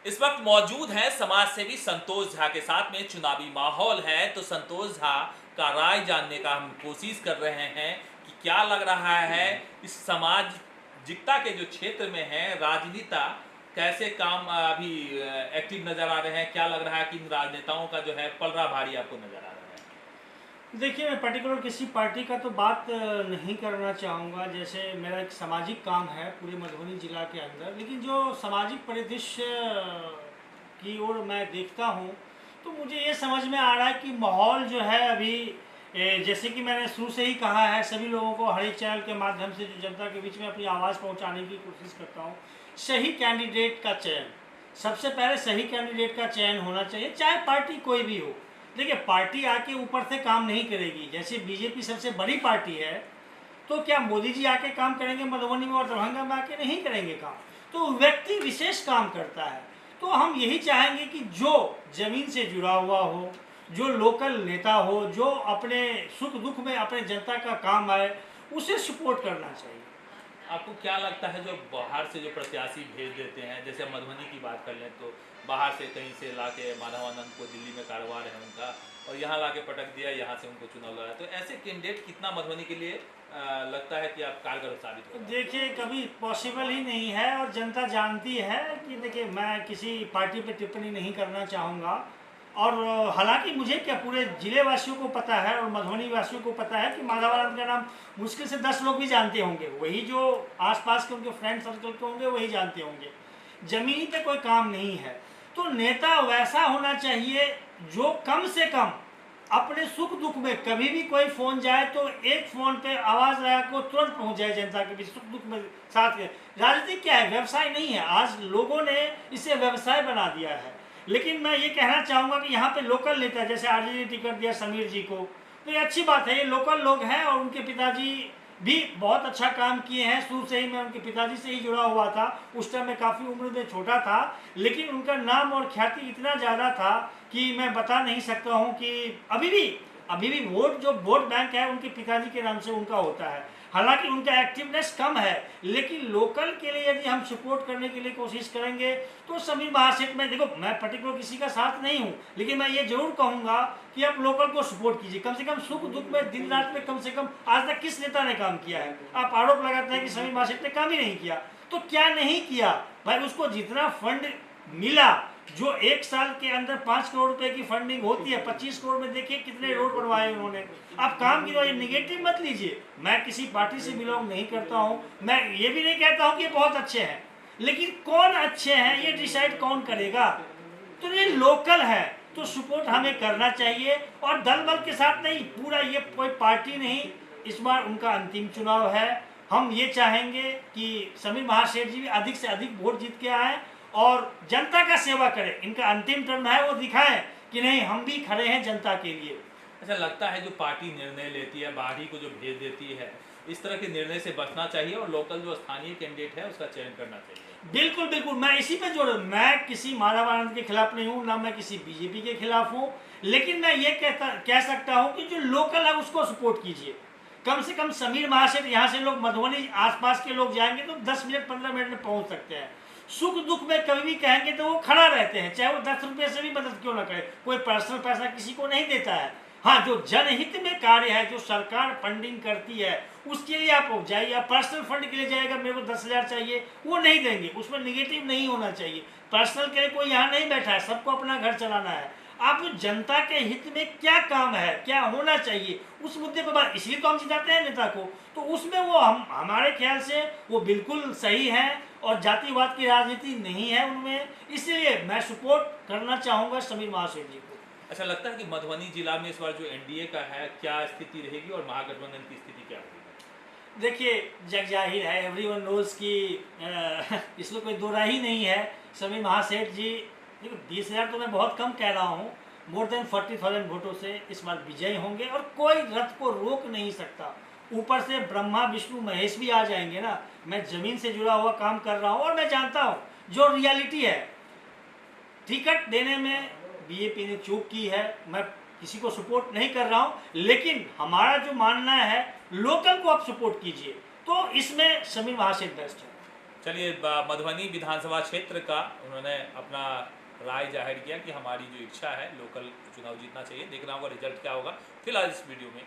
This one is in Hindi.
इस वक्त मौजूद हैं समाज सेवी संतोष झा के साथ में। चुनावी माहौल है तो संतोष झा का राय जानने का हम कोशिश कर रहे हैं कि क्या लग रहा है इस सामाजिकता के जो क्षेत्र में है राजनीता कैसे काम अभी एक्टिव नजर आ रहे हैं। क्या लग रहा है कि इन राजनेताओं का जो है पलड़ा भारी आपको नजर आ रहा है। देखिए, मैं पर्टिकुलर किसी पार्टी का तो बात नहीं करना चाहूँगा। जैसे मेरा एक सामाजिक काम है पूरे मधुबनी ज़िला के अंदर, लेकिन जो सामाजिक परिदृश्य की ओर मैं देखता हूँ तो मुझे ये समझ में आ रहा है कि माहौल जो है अभी जैसे कि मैंने शुरू से ही कहा है, सभी लोगों को हर एक चैनल के माध्यम से जो जनता के बीच में अपनी आवाज़ पहुँचाने की कोशिश करता हूँ। सही कैंडिडेट का चयन, सबसे पहले सही कैंडिडेट का चयन होना चाहिए, चाहे पार्टी कोई भी हो। देखिए, पार्टी आके ऊपर से काम नहीं करेगी। जैसे बीजेपी सबसे बड़ी पार्टी है, तो क्या मोदी जी आके काम करेंगे मधुबनी में और दरभंगा में आके? नहीं करेंगे काम। तो व्यक्ति विशेष काम करता है। तो हम यही चाहेंगे कि जो जमीन से जुड़ा हुआ हो, जो लोकल नेता हो, जो अपने सुख दुख में अपने जनता का काम आए, उसे सपोर्ट करना चाहिए। आपको क्या लगता है जो बाहर से जो प्रत्याशी भेज देते हैं, जैसे मधुबनी की बात कर लें तो बाहर से कहीं से लाके माधवानंद को दिल्ली में कारोबार है उनका और यहाँ लाके पटक दिया, यहाँ से उनको चुनाव लड़ा, तो ऐसे कैंडिडेट कितना मधुबनी के लिए लगता है कि आप कारगर साबित होगा? देखिए, कभी पॉसिबल ही नहीं है और जनता जानती है कि देखिए, मैं किसी पार्टी पे टिप्पणी नहीं करना चाहूँगा। और हालांकि मुझे क्या, पूरे जिले वासियों को पता है और मधुबनी वासियों को पता है कि माधवानंद का नाम मुश्किल से 10 लोग भी जानते होंगे। वही जो आसपास के उनके फ्रेंड सर्कल के होंगे वही जानते होंगे। जमीनी पे कोई काम नहीं है। तो नेता वैसा होना चाहिए जो कम से कम अपने सुख दुख में, कभी भी कोई फोन जाए तो एक फोन पे आवाज लगा को तुरंत पहुंच जाए जनता के बीच, सुख दुख में साथ में। राजनीति क्या है? व्यवसाय नहीं है। आज लोगों ने इसे व्यवसाय बना दिया है। लेकिन मैं ये कहना चाहूँगा कि यहाँ पे लोकल नेता, जैसे आरजेडी ने टिकट दिया समीर जी को, तो ये अच्छी बात है। ये लोकल लोग हैं और उनके पिताजी भी बहुत अच्छा काम किए हैं। शुरू से ही मैं उनके पिताजी से ही जुड़ा हुआ था। उस टाइम मैं काफ़ी उम्र में छोटा था, लेकिन उनका नाम और ख्याति इतना ज़्यादा था कि मैं बता नहीं सकता हूँ कि अभी भी वोट, जो वोट बैंक है, उनके पिताजी के नाम से उनका होता है। हालांकि उनका एक्टिवनेस कम है, लेकिन लोकल के लिए यदि हम सपोर्ट करने के लिए कोशिश करेंगे तो समीर महासेठ में, देखो मैं पर्टिकुलर किसी का साथ नहीं हूँ, लेकिन मैं ये जरूर कहूँगा कि आप लोकल को सपोर्ट कीजिए। कम से कम सुख दुख में, दिन रात में, कम से कम आज तक किस नेता ने काम किया है? आप आरोप लगाते हैं कि समीर महासेठ ने काम ही नहीं किया, तो क्या नहीं किया भाई? उसको जितना फंड मिला, जो एक साल के अंदर 5 करोड़ रुपए की फंडिंग होती है, 25 करोड़ में देखिए कितने रोड बनवाए उन्होंने। आप काम की वजह निगेटिव मत लीजिए। मैं किसी पार्टी से बिलोंग नहीं करता हूँ, मैं ये भी नहीं कहता हूँ कि ये बहुत अच्छे हैं, लेकिन कौन अच्छे हैं ये डिसाइड कौन करेगा? तो ये लोकल है, तो सपोर्ट हमें करना चाहिए। और दल बल के साथ नहीं, पूरा ये कोई पार्टी नहीं, इस बार उनका अंतिम चुनाव है। हम ये चाहेंगे कि समीर महासेठ जी भी अधिक से अधिक वोट जीत के आए और जनता का सेवा करें। इनका अंतिम टर्म है, वो दिखाएं कि नहीं, हम भी खड़े हैं जनता के लिए। अच्छा, लगता है जो पार्टी निर्णय लेती है, बाहरी को जो भेज देती है, इस तरह के निर्णय से बचना चाहिए और लोकल जो स्थानीय कैंडिडेट है उसका चयन करना चाहिए। बिल्कुल बिल्कुल, मैं इसी पे जोड़, मैं किसी माधवानंद के खिलाफ नहीं हूँ, ना मैं किसी बीजेपी के खिलाफ हूँ, लेकिन मैं ये कह सकता हूँ कि जो लोकल है उसको सपोर्ट कीजिए। कम से कम समीर महासेठ, यहाँ से लोग मधुबनी आसपास के लोग जाएंगे तो 10 मिनट 15 मिनट में पहुँच सकते हैं। सुख दुख में कभी भी कहेंगे तो वो खड़ा रहते हैं, चाहे वो 10 रुपये से भी मदद क्यों ना करे। कोई पर्सनल पैसा किसी को नहीं देता है। हाँ, जो जनहित में कार्य है, जो सरकार फंडिंग करती है, उसके लिए आप जाइए। आप पर्सनल फंड के लिए जाएगा, मेरे को 10,000 चाहिए, वो नहीं देंगे। उसमें निगेटिव नहीं होना चाहिए। पर्सनल के लिए कोई यहाँ नहीं बैठा है, सबको अपना घर चलाना है। आप जनता के हित में क्या काम है, क्या होना चाहिए, उस मुद्दे पर बात, इसलिए तो हम जिताते हैं नेता को। तो उसमें वो हमारे ख्याल से वो बिल्कुल सही है और जातिवाद की राजनीति नहीं है उनमें, इसलिए मैं सपोर्ट करना चाहूँगा समीर महासेठ जी को। अच्छा, लगता है कि मधुबनी जिला में इस बार जो एनडीए का है क्या स्थिति रहेगी और महागठबंधन की स्थिति क्या होगी? देखिए, जग जाहिर है, एवरीवन नोज कि इसमें कोई दो राय ही नहीं है। समीर महासेठ जी, देखो 20,000 तो मैं बहुत कम कह रहा हूँ, मोर देन 40,000 वोटों से इस बार विजयी होंगे और कोई रथ को रोक नहीं सकता। ऊपर से ब्रह्मा विष्णु महेश भी आ जाएंगे ना। मैं जमीन से जुड़ा हुआ काम कर रहा हूँ और मैं जानता हूँ जो रियलिटी है। टिकट देने में बीजेपी ने चूक की है, मैं किसी को सपोर्ट नहीं कर रहा हूँ, लेकिन हमारा जो मानना है, लोकल को आप सपोर्ट कीजिए, तो इसमें समीर महासेठ बेस्ट है। चलिए, मधुबनी विधानसभा क्षेत्र का उन्होंने अपना राय जाहिर किया कि हमारी जो इच्छा है लोकल चुनाव जीतना चाहिए। देखना होगा रिजल्ट क्या होगा। फिलहाल इस वीडियो में